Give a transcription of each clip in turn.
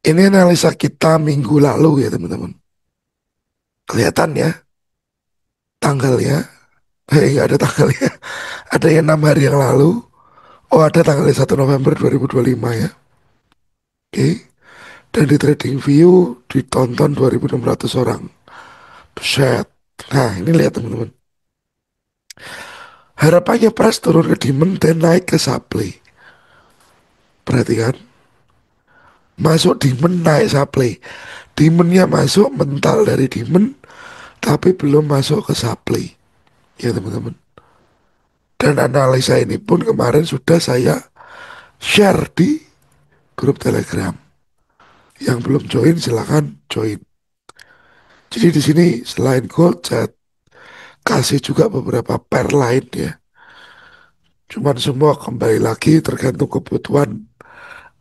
Ini analisa kita minggu lalu ya teman-teman. Kelihatan ya tanggalnya. Nggak ada tanggalnya. Ada yang 6 hari yang lalu. Oh, ada tanggalnya 1 November 2025 ya. Oke. Dan di TradingView ditonton 2.600 orang. Buset. Nah, ini lihat teman-teman. Harapannya price turun ke demand dan naik ke supply. Perhatikan. Masuk demand naik supply. Demandnya masuk mental dari demand. Tapi belum masuk ke supply. Ya teman-teman. Dan analisa ini pun kemarin sudah saya share di grup Telegram. Yang belum join silahkan join. Jadi di sini selain gold saya kasih juga beberapa pair lain ya. Cuman semua kembali lagi tergantung kebutuhan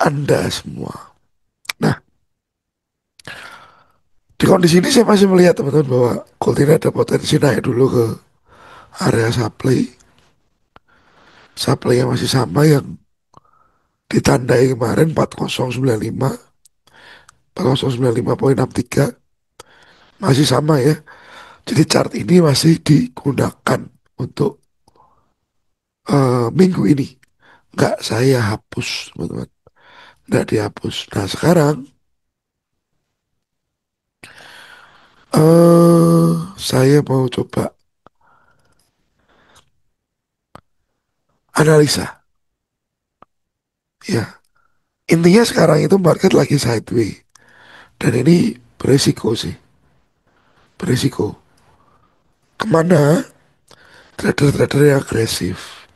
Anda semua. Nah, di kondisi ini saya masih melihat teman-teman bahwa gold ini ada potensi naik dulu ke area supply. Supply yang masih sama yang ditandai kemarin 4095, 4095,63 masih sama ya. Jadi chart ini masih digunakan untuk minggu ini. Nggak saya hapus teman-teman. Nggak dihapus. Nah sekarang saya mau coba analisa. Ya, intinya sekarang itu market lagi sideways. Dan ini beresiko sih. Beresiko. Kemana trader-trader yang agresif.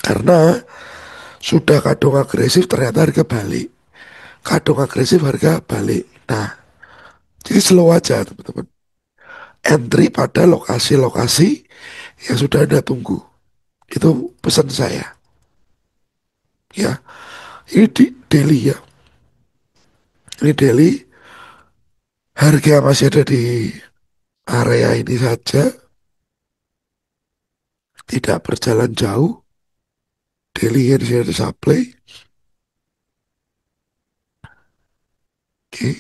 Karena sudah kadung agresif ternyata harga balik. Kadung agresif harga balik. Nah, jadi slow aja teman-teman. Entry pada lokasi-lokasi yang sudah Anda tunggu. Itu pesan saya. Ya, ini di daily ya. Ini daily. Harga masih ada di area ini saja. Tidak berjalan jauh. Daily di sini ada supply. Oke.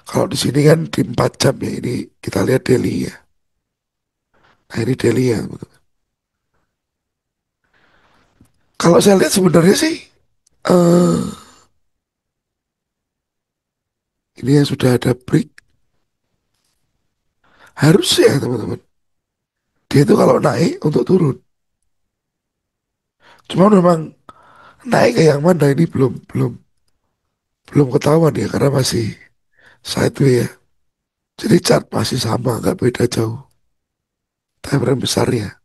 Kalau di sini kan di 4 jam ya. Ini kita lihat daily ya. Nah ini daily ya. Kalau saya lihat sebenarnya sih. eh ini yang sudah ada break. Harus ya teman-teman. Dia itu kalau naik untuk turun. Cuma memang naik ke yang mana ini belum belum belum ketahuan ya karena masih sideways ya. Jadi chart masih sama, nggak beda jauh. Time frame besarnya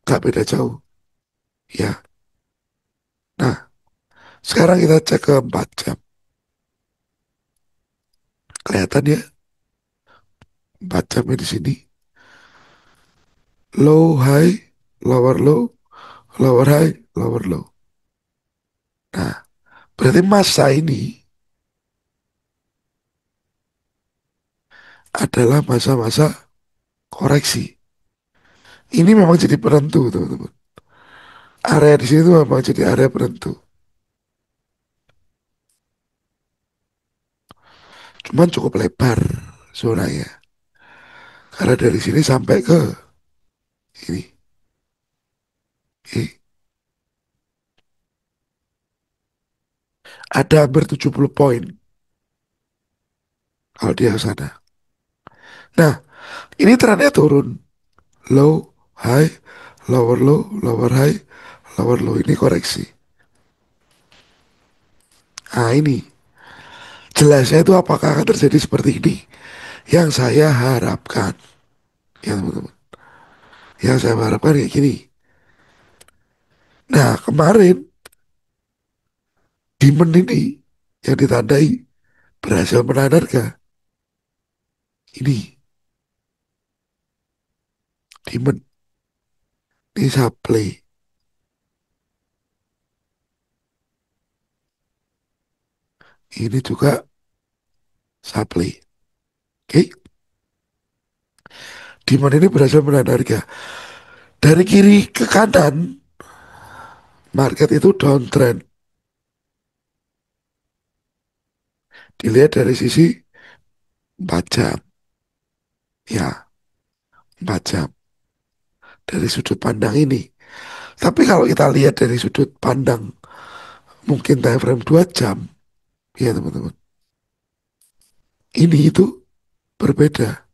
nggak beda jauh. Ya. Nah, sekarang kita cek ke 4 jam. Kelihatan ya 4 jamnya di sini. Low, high, low, lower high, lower low. Nah, berarti masa ini adalah masa-masa koreksi. Ini memang jadi penentu, teman-teman. Area di sini tuh memang jadi area penentu. Cuman cukup lebar zonanya. Karena dari sini sampai ke ini. Ini. Ada hampir 70 poin kalau dia ke sana. Nah, ini trennya turun. Low, high, lower high, lower low. Ini koreksi. Nah, ini. Jelasnya itu apakah akan terjadi seperti ini? Yang saya harapkan. Ya, teman-teman. Yang saya harapkan kayak gini. Nah, kemarin demand ini yang ditandai berhasil menahan harga. Ini demand, ini supply. Ini juga supply. Oke, demand ini berhasil menahan harga. Dari kiri ke kanan, market itu downtrend. Dilihat dari sisi 4 jam. Ya, 4 jam. Dari sudut pandang ini. Tapi kalau kita lihat dari sudut pandang mungkin time frame 2 jam. Ya teman-teman. Ini itu berbeda.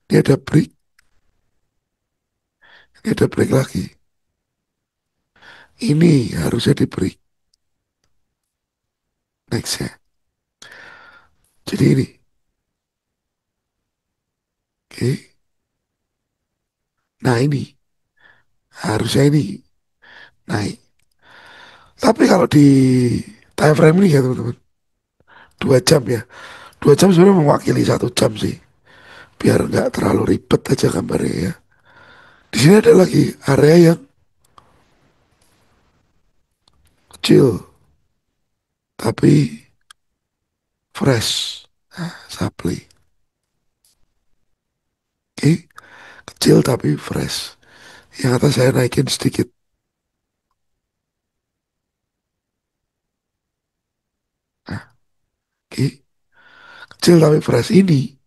Ini ada break. Ini ada break lagi. Ini harusnya di break. Next ya. Jadi ini. Oke. Nah ini. Harusnya ini naik. Tapi kalau di time frame ini ya teman-teman. 2 jam ya. 2 jam sebenarnya mewakili 1 jam sih. Biar nggak terlalu ribet aja gambarnya ya. Di sini ada lagi area yang kecil tapi fresh. Nah, supply. Oke, kecil tapi fresh. Yang atas saya naikin sedikit. Nah, oke, kecil tapi fresh ini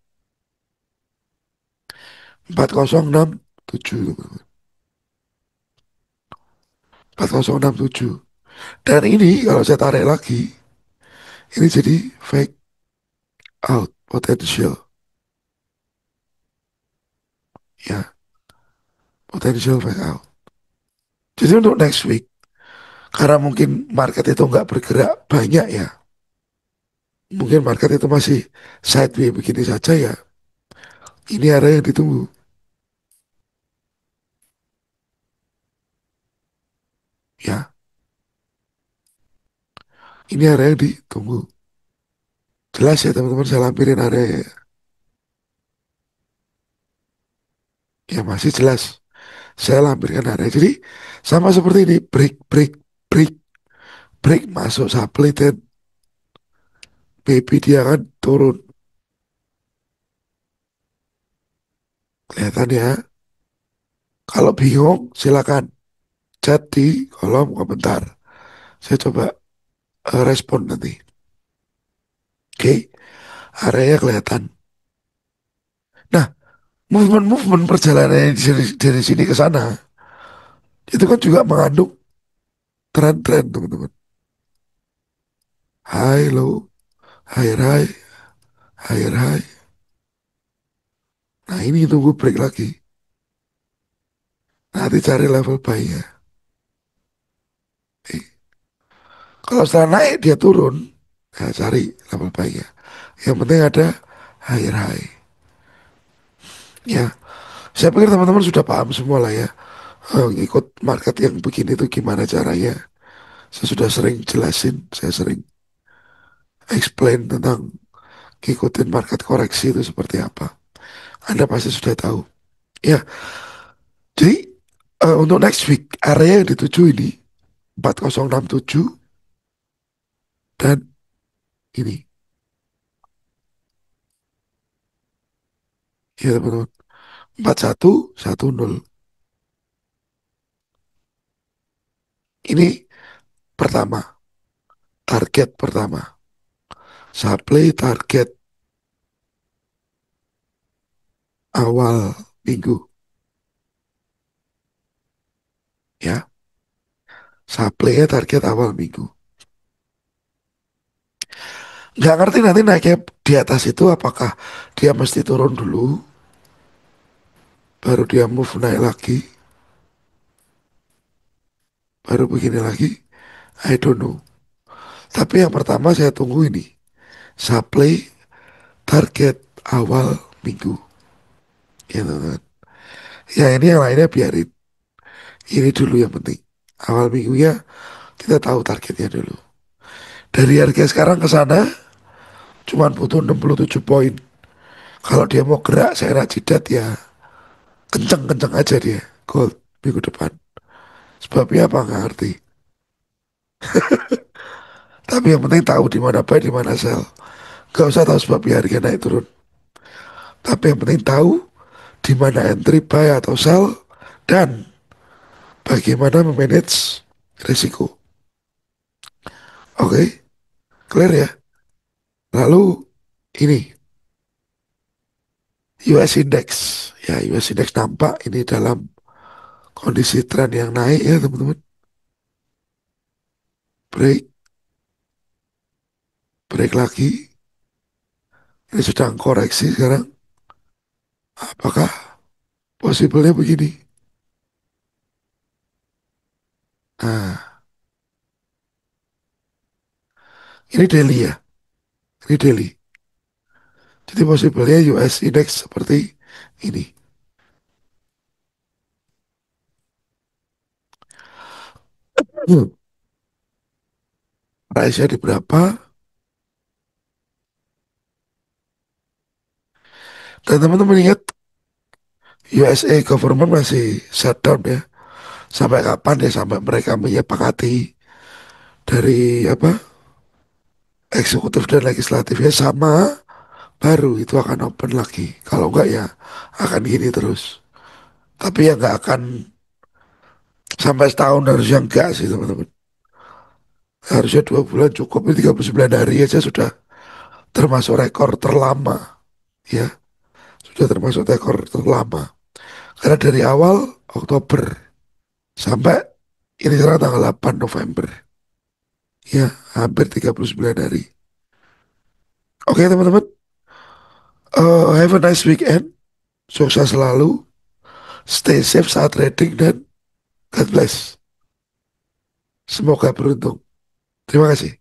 4067 teman-teman. 4067. Dan ini kalau saya tarik lagi, ini jadi fake out potential. Ya, potential fake out. Jadi untuk next week, karena mungkin market itu nggak bergerak banyak ya, mungkin market itu masih sideways begini saja ya. Ini area yang ditunggu. Ya, ini area yang ditunggu. Jelas ya teman-teman, saya lampirin area ya. Ya masih jelas. Saya lampirkan area. Jadi sama seperti ini, break, break, break, break masuk supply dan baby dia akan turun. Kelihatan ya. Kalau bingung silakan chat di kolom komentar. Saya coba respon nanti. Oke, areanya kelihatan. Nah, movement-movement perjalanan dari sini ke sana itu kan juga mengandung tren-tren teman-teman. High, low, higher, high, higher, high. Nah ini tunggu break lagi. Nanti cari level buy-nya. Eh, kalau setelah naik dia turun, ya cari level buy-nya. Yang penting ada higher high. Ya, saya pikir teman-teman sudah paham semua lah ya. Ikut market yang begini tuh gimana caranya. Saya sudah sering jelasin, saya sering explain tentang ngikutin market koreksi itu seperti apa. Anda pasti sudah tahu. Ya, jadi untuk next week area yang dituju ini 4067 dan ini. Ya teman-teman, 4110. Ini pertama, target pertama. Supply target awal minggu. Ya, supply target awal minggu. Nggak ngerti nanti naiknya di atas itu apakah dia mesti turun dulu, baru dia move naik lagi, baru begini lagi. I don't know. Tapi yang pertama saya tunggu ini. Supply target awal minggu. Ya teman-teman. Ya ini yang lainnya biarin. Ini dulu yang penting. Awal minggunya kita tahu targetnya dulu. Dari harga sekarang ke sana cuman butuh 67 poin. Kalau dia mau gerak saya nak jidat ya kenceng-kenceng aja dia gold minggu depan. Sebabnya apa nggak ngerti. Tapi yang penting tahu di mana buy, di mana sell. Gak usah tahu sebabnya harga naik turun. Tapi yang penting tahu di mana entry buy atau sell dan bagaimana memanage risiko. Oke, clear ya? Lalu ini US Index, ya US Index nampak ini dalam kondisi tren yang naik ya teman-teman. Break, break lagi. Ini sedang koreksi sekarang. Apakah possible-nya begini? Nah, ini daily ya. Ini daily. Jadi possible-nya US Index seperti ini. Hmm. Price-nya di berapa? Dan teman-teman ingat USA government masih shutdown ya. Sampai kapan ya? Sampai mereka menyepakati dari apa? Eksekutif dan legislatifnya sama, baru itu akan open lagi. Kalau enggak ya akan gini terus. Tapi ya nggak akan sampai setahun, harusnya enggak sih teman-teman. Harusnya 2 bulan cukup. Ini 39 hari aja sudah termasuk rekor terlama ya. Sudah termasuk rekor terlama. Karena dari awal Oktober sampai ini sekarang tanggal 8 November. Ya, hampir 39 hari. Oke teman-teman, have a nice weekend. Sukses selalu. Stay safe saat trading dan God bless. Semoga beruntung. Terima kasih.